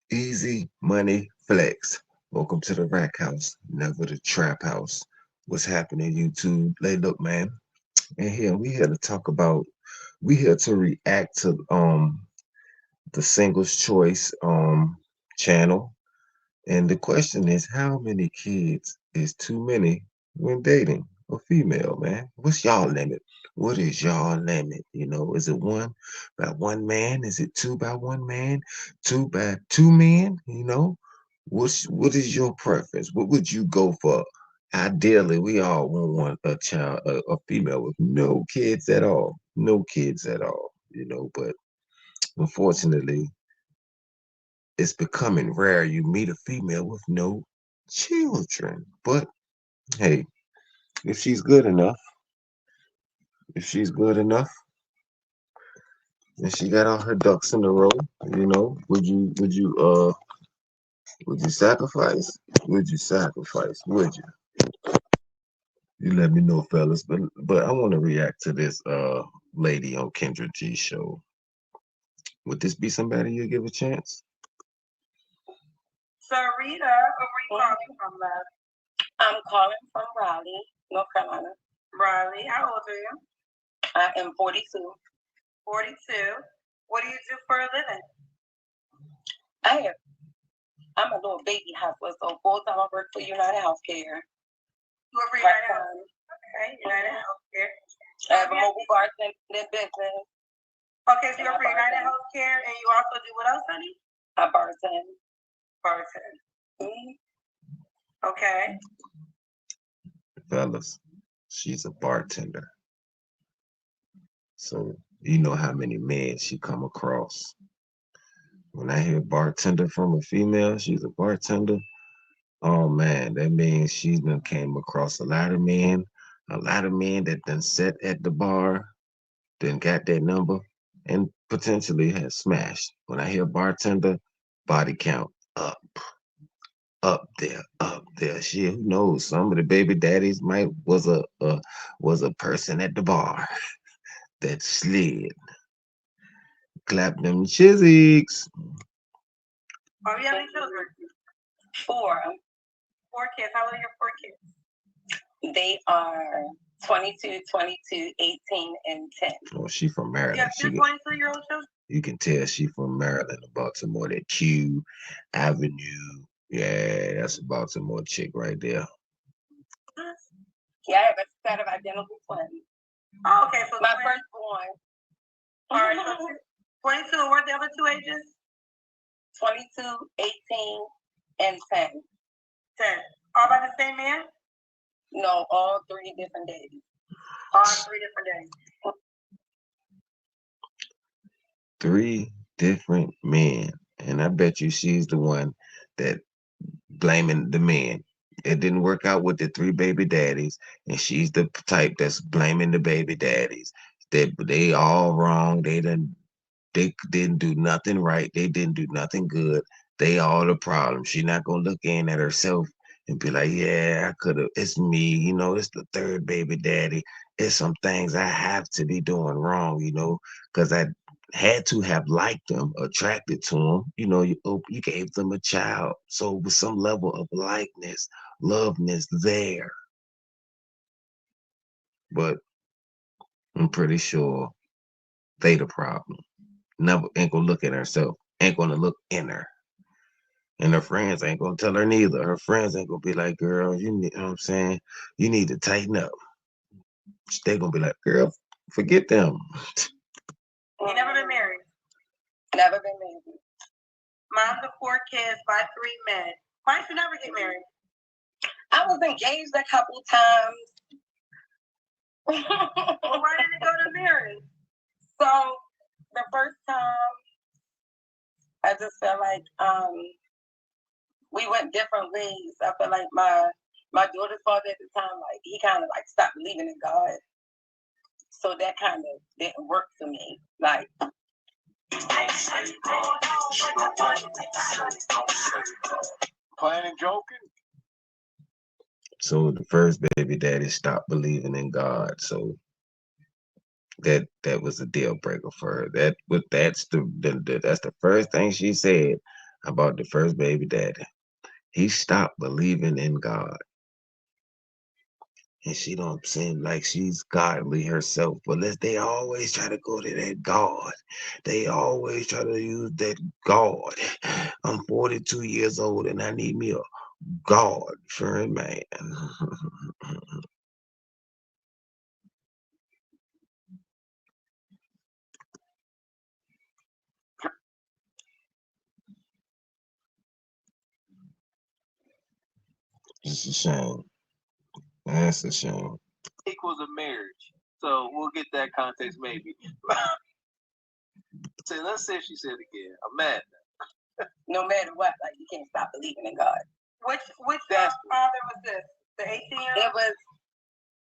Easy money flex. Welcome to the rack house, never the trap house. What's happening, YouTube? Hey, look, man. And here we here to talk about. We here to react to the singles choice channel. And the question is, how many kids is too many when dating a female, man? What's y'all limit? What is y'all limit? Is it one by one man? Is it two by one man? Two by two men? What is your preference? What would you go for? Ideally, we all want a child, a female with no kids at all, no kids at all. But unfortunately, it's becoming rare you meet a female with no children. But hey, if she's good enough, if she's good enough, and she got all her ducks in a row, would you sacrifice? Would you sacrifice? Would you? You let me know, fellas. But I want to react to this lady on Kendra G show. Would this be somebody you give a chance? Sarita, where you calling from, love? I'm calling from Raleigh, North Carolina. Raleigh, how old are you? I am 42. 42. What do you do for a living? I'm a little baby hustler, so full time I work for United Healthcare. You work for United Healthcare? Okay, United Healthcare. I have a mobile bartending business. Okay, so you work for United Healthcare, and you also do what else, honey? I bartend. Bartend. Okay. Fellas, she's a bartender. So you know how many men she come across. When I hear bartender from a female, she's a bartender. Oh man, that means she's done came across a lot of men that done sat at the bar, then got that number, and potentially has smashed. When I hear bartender, body count up there, up there. Shit, who knows? Some of the baby daddies might was a person at the bar that slid, clap them chizzies. Oh, you have any children? 4. 4 kids. How old are your 4 kids? They are 22, 22, 18, and 10. Oh, she from Maryland. Yeah, She 22-year-old children. You can tell she from Maryland, Baltimore. That Q Avenue. Yeah, that's a Baltimore chick right there. Yeah, I have a set of identical twins. Oh, okay, so my firstborn. All right, so 22. What are the other 2 ages? 22, 18, and 10. 10. All by the same man? No, all 3 different days. All 3 different days. 3 different men. And I bet you she's the one that blaming the men. It didn't work out with the 3 baby daddies, and she's the type that's blaming the baby daddies. They all wrong. They didn't do nothing right. They didn't do nothing good. They all the problem. She not gonna look in at herself and be like, yeah, I could have. It's me. It's the 3rd baby daddy. It's some things I have to be doing wrong. Because I had to have liked them, attracted to them. You gave them a child, so with some level of likeness, loveness there. But I'm pretty sure they the problem. Never ain't gonna look at herself. Ain't gonna look in her. And her friends ain't gonna tell her neither. Her friends ain't gonna be like, girl, you know what I'm saying? You need to tighten up. They gonna be like, girl, forget them. You never been married? Never been married. Mom's of 4 kids by 3 men. Why did you never get married? I was engaged a couple times. Well, why didn't it go to marriage? So the first time, I just felt like we went different ways. I felt like my daughter's father at the time, like he kind of like stopped believing in God. So that kind of didn't work for me. Like playing and joking. So the first baby daddy stopped believing in God. So that was a deal breaker for her. That's the first thing she said. about the first baby daddy. He stopped believing in God. And she don't seem like she's godly herself. But they always try to go to that God. They always try to use that God. I'm 42 years old and I need me a God fearing man. It's a shame. That's a shame. Equals a marriage. So we'll get that context maybe. So let's see if she said it again. I'm mad. No matter what, like you can't stop believing in God. Which That's- father was this? The 18-year-old?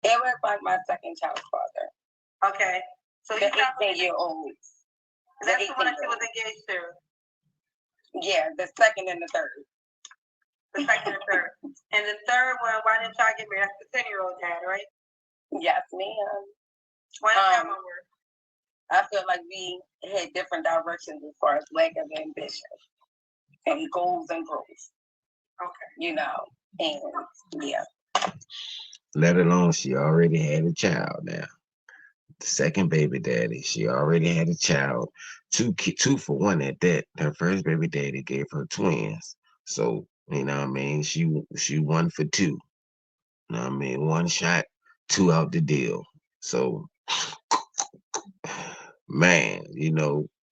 It was like my second child's father. Okay. So The you stopped believing. 18-year-old. That's the one that she was engaged to. Yeah, the second and the third. The second and third. And the third one, why didn't y'all get married? That's the 10-year-old dad, right? Yes, ma'am. Why didn't that one work? I feel like we had different directions as far as lack of ambition and goals and growth. Okay. You know, and yeah. Let alone she already had a child now. The second baby daddy, she already had a child. Two for one at that. Her first baby daddy gave her twins. So, you know what I mean? She won for two. You know what I mean? One shot, two out the deal. So man,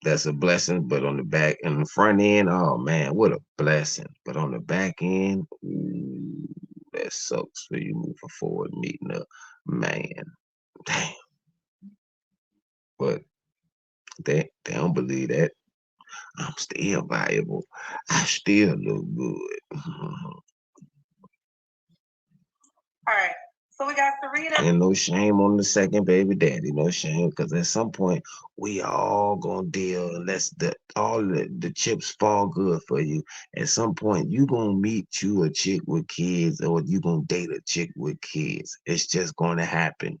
that's a blessing. But on the back and the front end, oh man, what a blessing. But on the back end, ooh, that sucks for you moving forward, meeting a man. Damn. But they don't believe that. I'm still viable. I still look good. All right. So we got Serena. And no shame on the second baby daddy. No shame, because at some point we all gonna deal unless all the chips fall good for you. At some point you gonna meet you a chick with kids, or you gonna date a chick with kids. It's just gonna happen.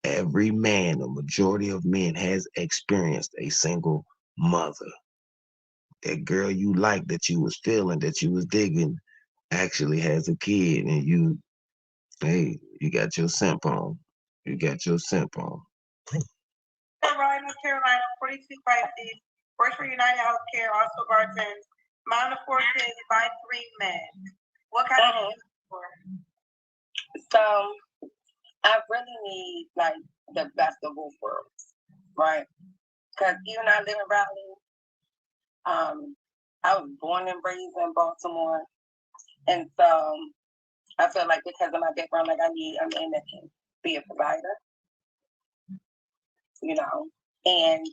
Every man, the majority of men, has experienced a single mother. That girl you like, that you was feeling, that you was digging, actually has a kid, and hey, you got your simp on. You got your simp on. Raleigh, North Carolina, 42 Pisces, works for United Healthcare, also bartends, mom of 4 kids by 3 men. What kind of you looking for? So I really need like the best of both worlds, right? Because even though I live in Raleigh, I was born and raised in Baltimore, and so I feel like because of my background, like I need a man that can be a provider, you know, and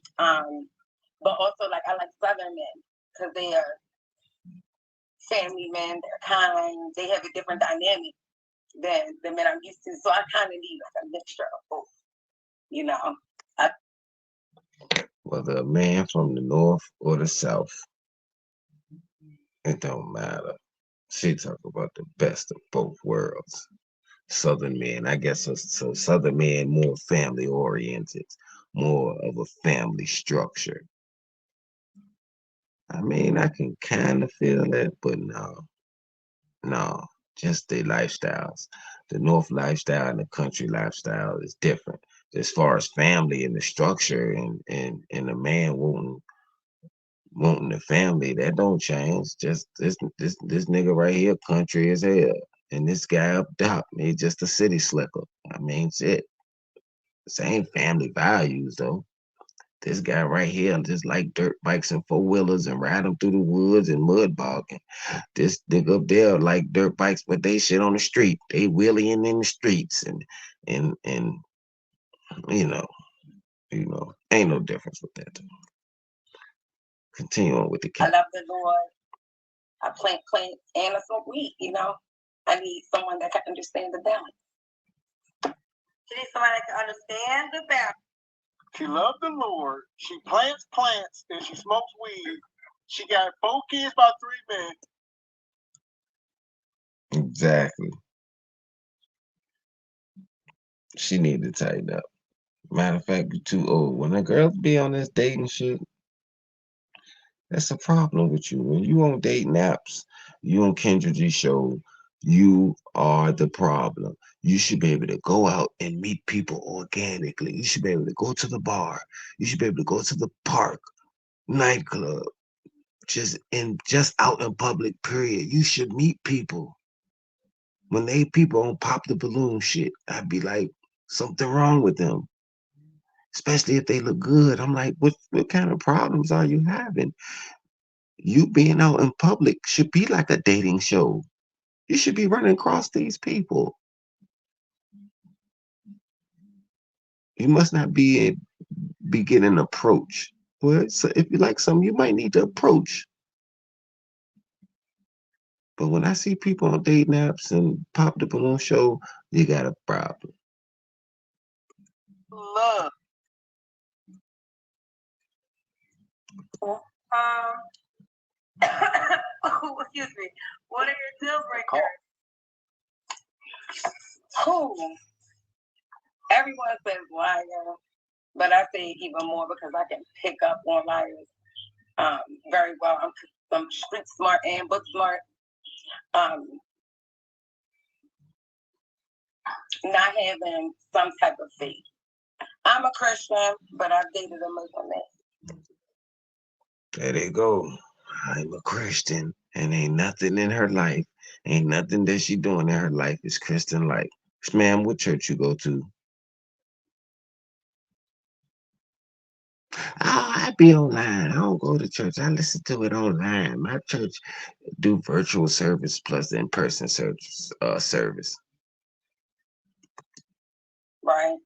but also like I like Southern men because they are family men, they're kind, they have a different dynamic than the men I'm used to. So I kind of need like a mixture of both, you know. Whether a man from the north or the south, it don't matter. She talk about the best of both worlds. Southern men, I guess, so Southern men more family oriented, more of a family structure. I mean, I can kind of feel that, but no, just their lifestyles. The North lifestyle and the country lifestyle is different. As far as family and the structure and the man wanting the family, that don't change. Just this nigga right here, country as hell. And this guy up top, he's just a city slicker. I mean, shit. Same family values though. This guy right here just like dirt bikes and four wheelers and ride them through the woods and mud bogging. This nigga up there like dirt bikes, but they shit on the street. They wheeling in the streets and you know, ain't no difference with that. Continue on with the I cat. love the Lord. I plant plants and I smoke weed, you know. I need someone that can understand the balance. She needs somebody that can understand the balance. She loved the Lord. She plants plants and she smokes weed. She got 4 kids by 3 men. Exactly. She need to tighten up. Matter of fact, you're too old. When the girls be on this dating shit, That's a problem with you. When you on dating apps, you on Kendra G show, you are the problem. You should be able to go out and meet people organically. You should be able to go to the bar. You should be able to go to the park, nightclub, just out in public, period. You should meet people. When they people on pop the balloon shit, I'd be like, something wrong with them. Especially if they look good. I'm like, what kind of problems are you having? You being out in public should be like a dating show. You should be running across these people. You must not be getting approached. Well, so if you like something, you might need to approach. But when I see people on dating apps and pop the balloon show, you got a problem. Love. Um, excuse me. What are your deal breakers? Cool. Everyone says liar, but I say even more because I can pick up on liars very well. I'm street smart and book smart. Not having some type of faith. I'm a Christian, but I've dated a Muslim man. There they go. I'm a Christian, and ain't nothing in her life, ain't nothing that she doing in her life is Christian like. Ma'am, what church you go to? Oh, I be online. I don't go to church. I listen to it online. My church do virtual service plus in-person service. Right?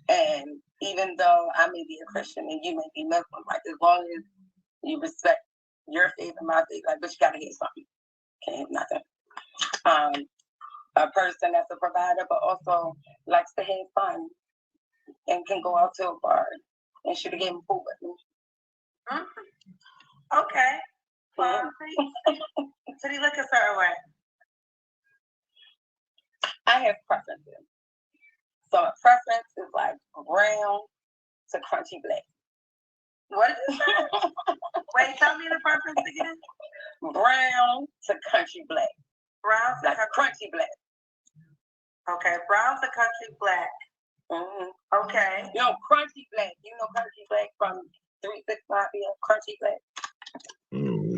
And even though I may be a Christian and you may be Muslim, like as long as you respect your faith and my faith, like, but you gotta hear something. Can't have nothing. A person that's a provider, but also likes to have fun and can go out to a bar and should have gave him food with me. Okay. Well, so you look a certain way. I have preferences. So a preference is like brown to crunchy black. What is it? Wait, tell me the preference again. Brown to country black. Brown to like crunchy black. Okay, brown to country black. Mm-hmm. Okay. You know, crunchy black. You know country black from 365 crunchy black.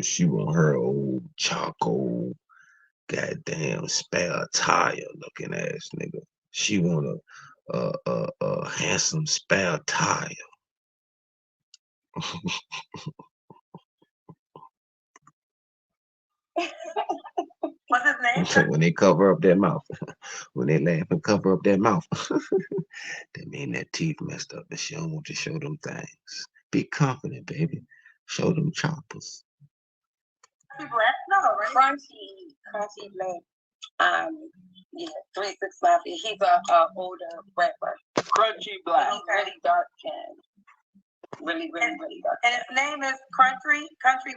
She want her old charcoal, goddamn spare tire looking ass nigga. She want a handsome spare tire. What's his name? When they cover up their mouth, when they laugh and cover up their mouth, that mean that teeth messed up and she don't want to show them things. Be confident, baby. Show them choppers. Black? No, right? Crunchy black. Yeah, 365. He's a older rapper. Crunchy black. He's really dark and really dark. And his name is Country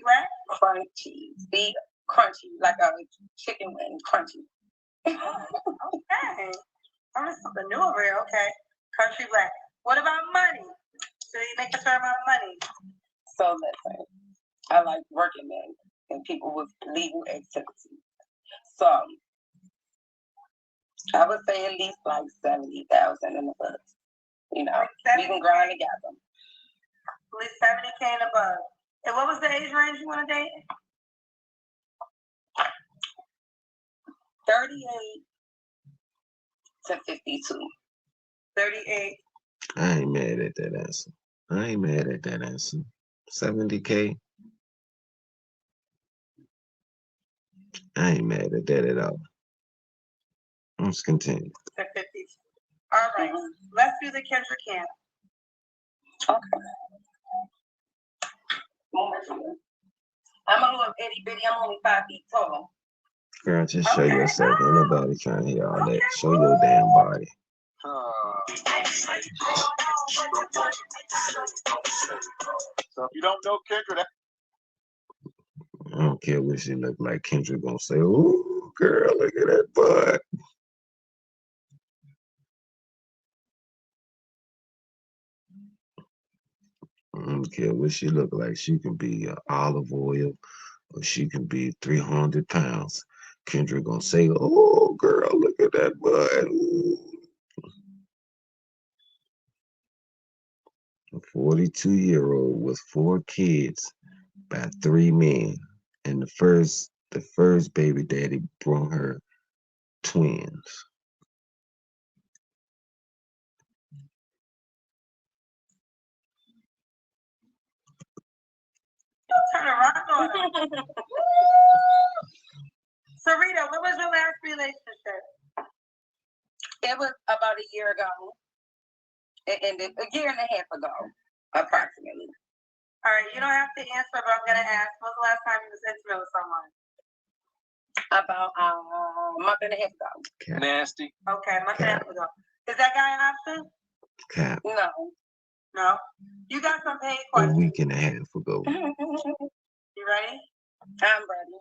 Black? Crunchy. Big crunchy, like a chicken wing, crunchy. Okay. Oh, that's something new over here. Okay. Country Black. What about money? Do you make a certain amount of money? So listen, I like working men and people with legal activity. So I would say at least like 70,000 in the books. You know, we can grind together. At least 70K and above. And what was the age range you want to date? 38 to 52. 38. I ain't mad at that answer. 70K. I ain't mad at that at all. Let's continue. To 52. All right. Let's do the Kendra camp. Okay. I'm a little itty bitty. I'm only 5 feet tall. Girl, just show yourself. Ain't nobody trying to hear all that. Show your damn body. So if you don't know Kendra, I don't care what she look like. Kendra gonna say, "Ooh, girl, look at that butt." I don't care what she look like. She can be olive oil or she can be 300 pounds. Kendra gonna say, "Oh, girl, look at that butt." Ooh. A 42-year-old with 4 kids by 3 men, and the first baby daddy brought her twins. Turn around on her. Sarita, what was your last relationship? It was about a year ago. It ended a year and a half ago, approximately. All right, you don't have to answer, but I'm gonna ask. When was the last time you was intimate with someone? About a month and a half ago. Cap, Nasty. Okay, a month and a half ago. Is that guy an option? cap. No. No. You got some paid A questions. week and a half ago. You ready? I'm ready.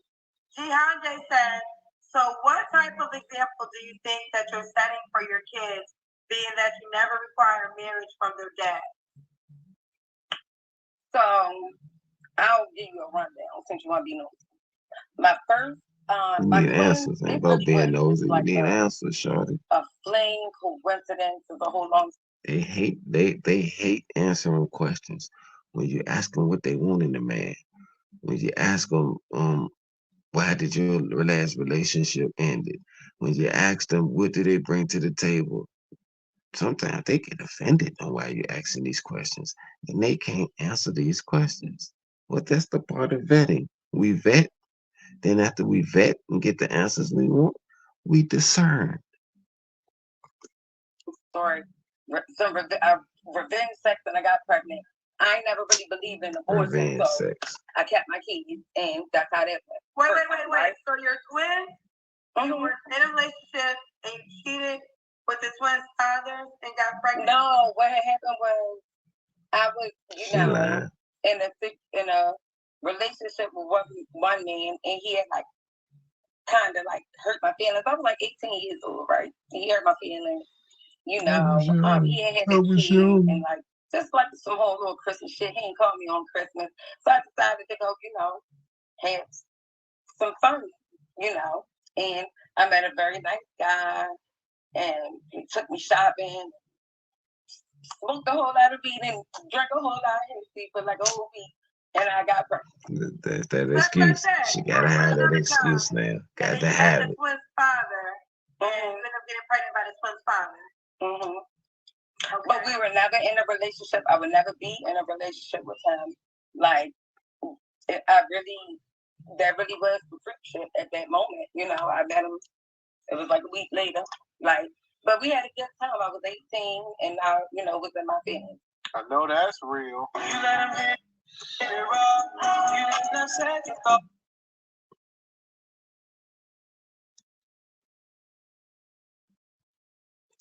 Jihande said, so what type of example do you think that you're setting for your kids, being that you never require marriage from their dad? So I'll give you a rundown since you want to be nosy. My first, You my need twins, answers. it Ain't about really being was nosy. You like need answers, shorty. a fling coincidence. Is a whole long. They hate answering questions. When you ask them what they want in a man, when you ask them why did your last relationship ended, when you ask them what do they bring to the table, sometimes they get offended on why you're asking these questions and they can't answer these questions. Well, that's the part of vetting. We vet, then after we vet and get the answers we want, we discern. Story. Some revenge sex, and I got pregnant. I ain't never really believed in abortion, Revenge so sex. I kept my kids, and that's how that went. Wait. So your twins, you Mhm. were in a relationship and you cheated with the twins' father and got pregnant? No, what had happened was I was, She lying. in a relationship with one man, and he had like kind of like hurt my feelings. I was like 18 years old, right? He hurt my feelings. You know, he had a kid and like just like some whole little Christmas shit. He ain't called me on Christmas, so I decided to go, have some fun, And I met a very nice guy, and he took me shopping, smoked a whole lot of weed, and drank a whole lot of Hennessy for like a whole week, and I got pregnant. That's that excuse. She gotta have that excuse now. Got to have it. The twins' father, and you ended up getting pregnant by the twins' father. Mm-hmm. Okay. But we were never in a relationship. I would never be in a relationship with him. Like, that really was the freak shit at that moment. I met him. It was like a week later. Like, but we had a good time. I was 18 and I, was in my feelings. I know that's real. You let him hit it raw. You let them second thought.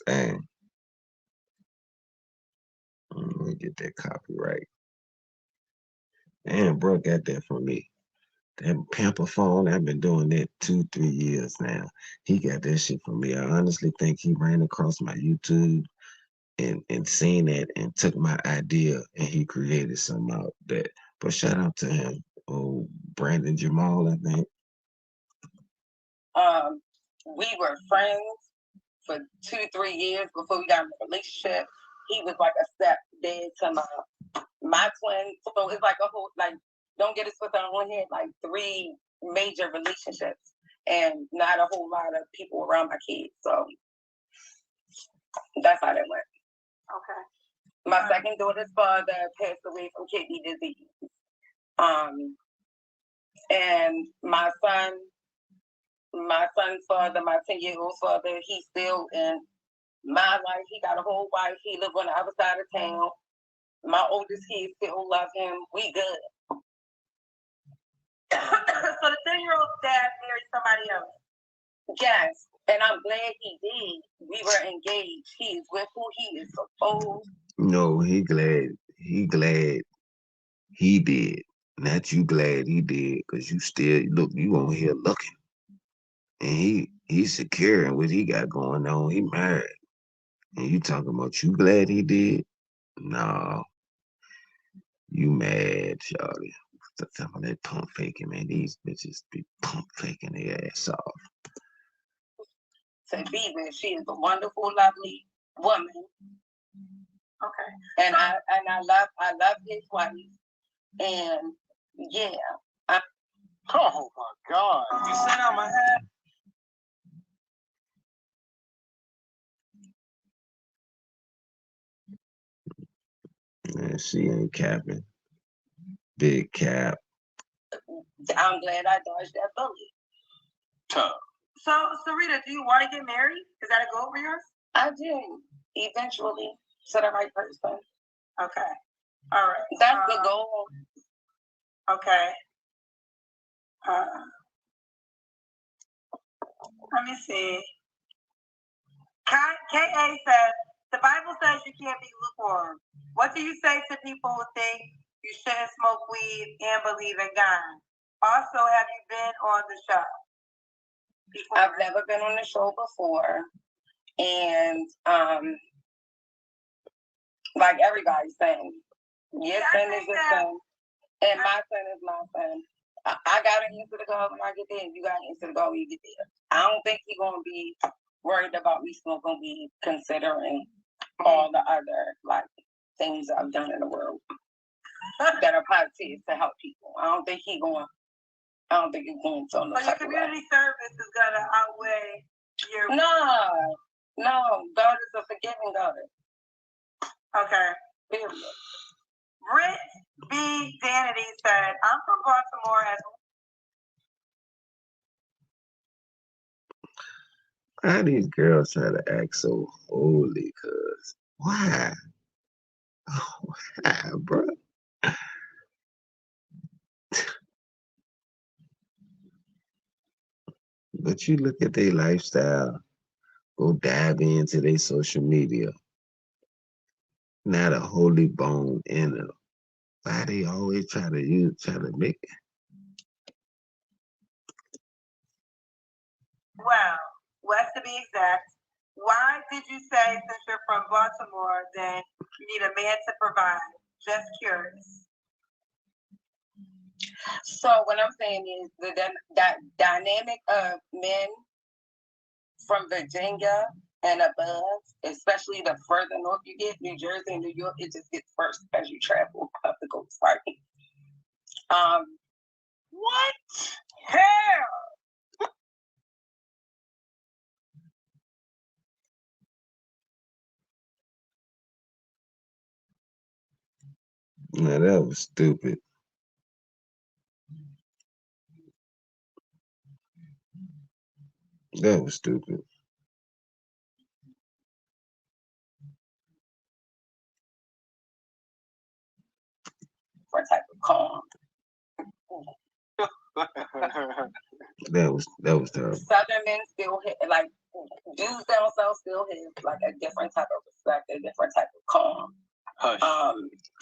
Dang. Let me get that copyright. And bro got that from me. That pamper phone, I've been doing that 2, 3 years now. He got that shit from me. I honestly think he ran across my YouTube and seen that and took my idea and he created something out that. But shout out to him. Oh, Brandon Jamal, I think. We were friends for 2-3 years before we got in a relationship. He was like a step dead to my twin. So it's like a whole don't get it twisted on here, like 3 major relationships and not a whole lot of people around my kids. So that's how that went. Okay. My second daughter's father passed away from kidney disease. And my son's father, my 10-year-old father, he's still in my life. He got a whole wife. He lives on the other side of town. My oldest kids still love him. We good. So the 10-year-old dad married somebody else? Yes, and I'm glad he did. We were engaged. He is with who he is supposed. No, he glad he did. Not you glad he did, cause you still look. You on here looking, and he's secure in what he got going on. He married, and you talking about you glad he did? No, You mad, Charlie? Some of that pump faking, man. These bitches be pump faking their ass off. To be with, she is a wonderful, lovely woman, Okay. and I love his wife, and yeah, Oh my God. you sit on my head. Man, she ain't capping. Big cap. I'm glad I dodged that bullet. Tough. So, Sarita, do you want to get married? Is that a goal for yours? I do eventually to the right person. Okay. All right. That's the goal. Okay. Let me see. KA says, the Bible says you can't be lukewarm. What do you say to people who think you shouldn't smoke weed and believe in God? Also, have you been on the show before? I've never been on the show before. And like everybody's saying, your sin is a sin, and my sin is my sin. I gotta answer the God when I get there, and you gotta answer the God when you get there. I don't think he's gonna be worried about me smoking weed, considering all the other like things I've done in the world that are positive to help people. I don't think he's going to. So your community service is gonna outweigh your. No, God is a forgiving God. Okay. Period. Britt B. Danity said, I'm from Baltimore as Why these girls try to act so holy? Cause why? Why, bro? But you look at their lifestyle, go dive into their social media. Not a holy bone in them. Why they always try to make it? West to be exact. Why did you say since you're from Baltimore, then you need a man to provide? Just curious. So what I'm saying is that dynamic of men from Virginia and above, especially the further north you get, New Jersey and New York, it just gets worse as you travel up the coast. Party. What? Hell! Now that was stupid. That was stupid. For type of calm. That was terrible. Southern men still hit like dudes down south still hit like a different type of respect, a different type of calm. Hush.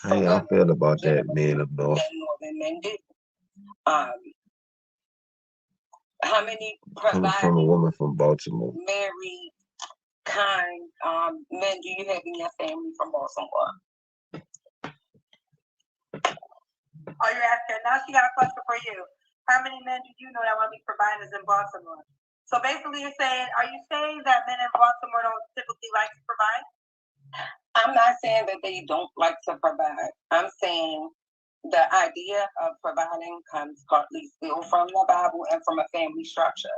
How y'all feel about that, men up north? That northern men do. How many Coming from a woman from Baltimore. married, kind men do you have in your family from Baltimore? Oh, you're asking. Now she got a question for you. How many men do you know that want to be providers in Baltimore? So basically, you're saying, are you saying that men in Baltimore don't typically like to provide? I'm not saying that they don't like to provide. I'm saying the idea of providing comes partly still from the Bible and from a family structure.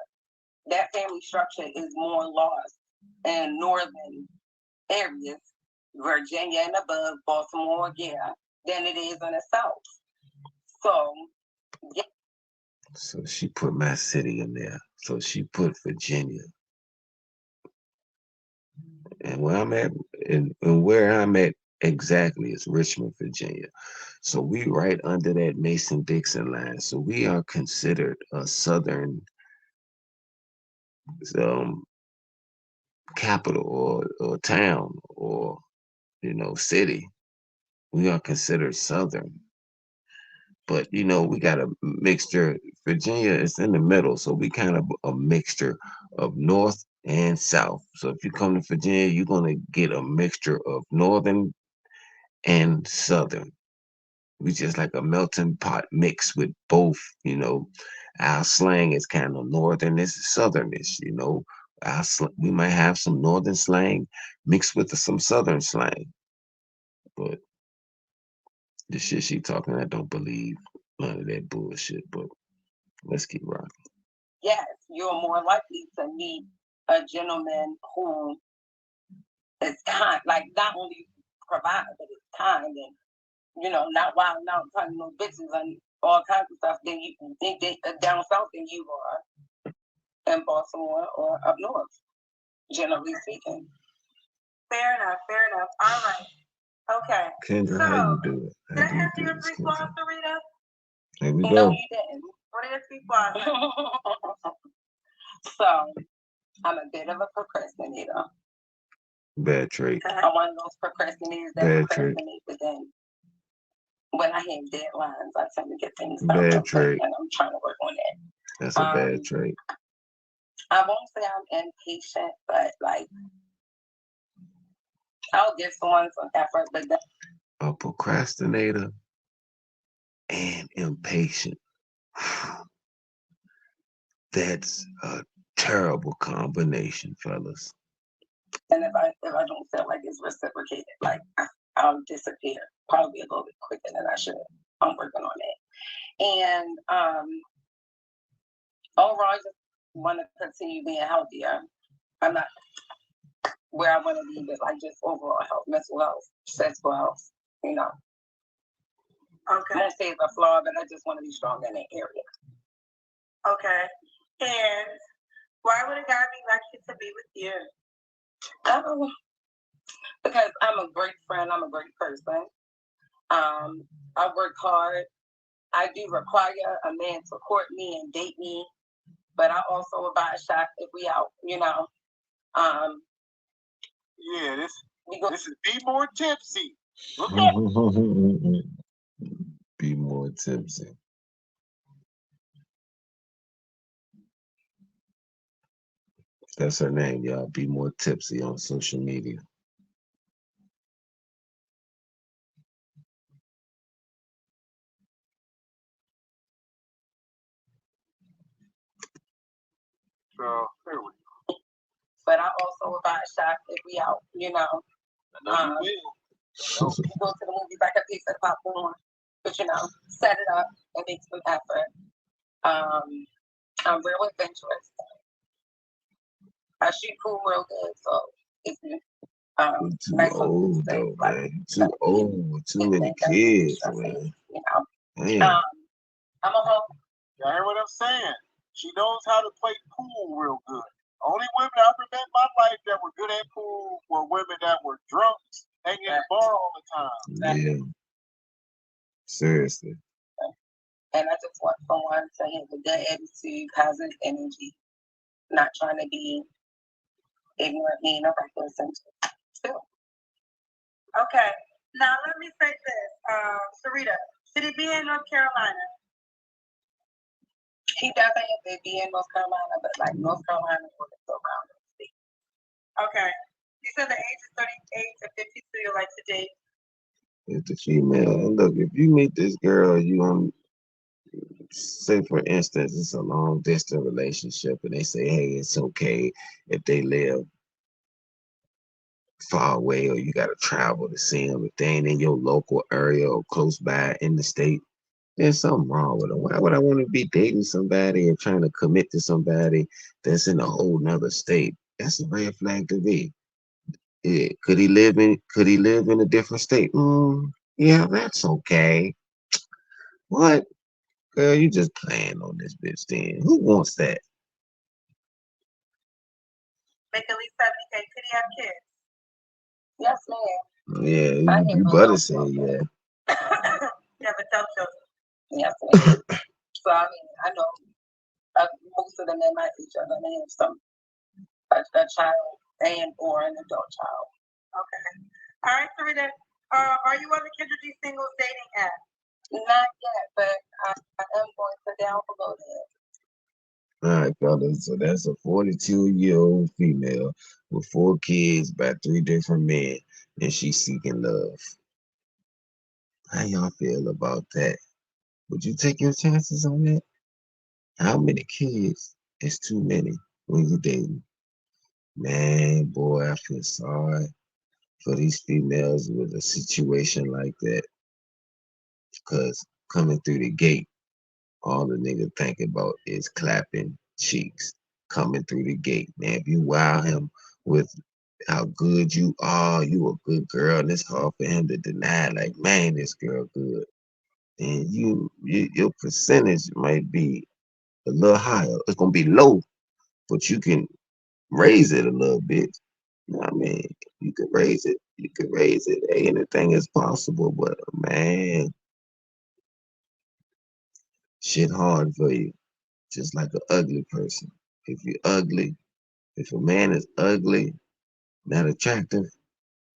That family structure is more lost in northern areas, Virginia and above, Baltimore, yeah, than it is in the South. So, yeah. So she put my city in there. So she put Virginia. And where I'm at exactly is Richmond, Virginia. So we right under that Mason-Dixon line. So we are considered a southern capital or town or city. We are considered southern. But we got a mixture. Virginia is in the middle, so we kind of a mixture of north and south. So if you come to Virginia, you're gonna get a mixture of northern and southern. We just like a melting pot mix with both, you know. Our slang is kind of northern, it's southernish, you know. We might have some northern slang mixed with some southern slang, but the shit she talking, I don't believe none of that bullshit. But let's keep rocking. Yes, you're more likely to meet a gentleman who is kind, like not only provide, but is kind and, you know, not wild out talking no bitches and all kinds of stuff. Then you think they down south than you are in Baltimore or up north, generally speaking. Fair enough. Fair enough. All right. Okay. Kendra, So, how you do it? did I How do you answer do your this, three Kendra? flaws, Sarita? Here we No, go. you didn't. What are your three flaws? So, I'm a bit of a procrastinator. Bad trait. I'm one of those procrastinators that Bad trait. procrastinate, but then when I have deadlines, I tend to get things done. Bad trait. And I'm trying to work on that. That's a bad trait. I won't say I'm impatient, but like I'll give someone some effort, but then A procrastinator and impatient. That's a terrible combination, fellas. and if I don't feel like it's reciprocated, like I'll disappear probably a little bit quicker than I should. I'm working on it. And overall I just want to continue being healthier. I'm not where I want to be, but like just overall health, mental health, physical health, you know. Okay. I won't say it's a flaw, but I just want to be strong in that area. Okay. And why would a guy be lucky to be with you? Because I'm a great friend. I'm a great person. I work hard. I do require a man to court me and date me, but I also will buy a shot if we out, you know. Yeah, this We go. is Be More Tipsy. Look at Be more tipsy. That's her name, y'all. Be more tipsy on social media. so here we go. But I also will buy a shot if we out, you know. I know you will. We go to the movies, I can pay for the popcorn, but you know, set it up and make some effort. I'm real adventurous. I shoot pool real good, so if you You're too nice old things, though, like, man. You're too old with too many kids, man. you know. Damn. I'm a home. Y'all hear what I'm saying? She knows how to play pool real good. Only women I ever met in my life that were good at pool were women that were drunks, hanging in the bar all the time. Yeah. Seriously. And I just want someone to have a good attitude, positive energy, not trying to be ignorant, mean, or reckless, and still. Okay. Now let me say this, Sarita. Should he be in North Carolina? He doesn't have to be in North Carolina, but like North Carolina is around the state. Okay. You said the age is 38 to 52. You like to date. If the female, and look, if you meet this girl, you on, say for instance, it's a long distance relationship, and they say, hey, it's okay if they live far away or you got to travel to see them. If they ain't in your local area or close by in the state, there's something wrong with them. Why would I want to be dating somebody and trying to commit to somebody that's in a whole nother state? That's a red flag to me. Yeah. Could he live in a different state? Yeah, that's okay. What? Girl, you just playing on this bitch then. Who wants that? Make at least 70K. Could he have kids? Yes, ma'am. Yeah, you better say yeah. You have adult children. Yes, ma'am. So I mean, I know most of them in my age are gonna have some a child and or an adult child. Okay. All right, Sarita. Are you on the Kendra G Singles dating app? Not yet, but I am going to download it. All right, fellas. So that's a 42-year-old female with 4 kids by 3 different men, and she's seeking love. How y'all feel about that? Would you take your chances on that? How many kids is too many when you dating? Man, boy, I feel sorry for these females with a situation like that. Cause coming through the gate, all the nigga thinking about is clapping cheeks. Coming through the gate. Man, if you wow him with how good you are, you a good girl, and it's hard for him to deny, like, man, this girl good. And your percentage might be a little higher. It's gonna be low, but you can raise it a little bit. You know what I mean? You can raise it. You can raise it. Hey, anything is possible, but man, shit hard for you. Just like an ugly person. If you're ugly, if a man is ugly, not attractive,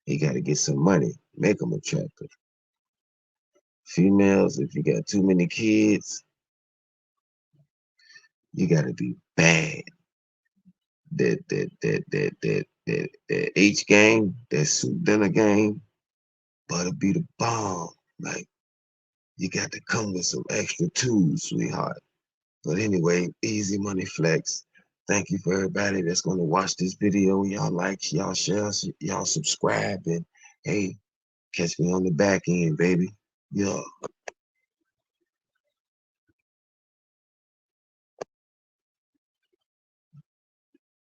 he got to get some money, make him attractive. Females, if you got too many kids, you got to be bad. That H game, that soup dinner game, better be the bomb. Like, you got to come with some extra tools, sweetheart. But anyway, easy money flex. Thank you for everybody that's going to watch this video. Y'all like, y'all share, y'all subscribe, and hey, catch me on the back end, baby. Yeah.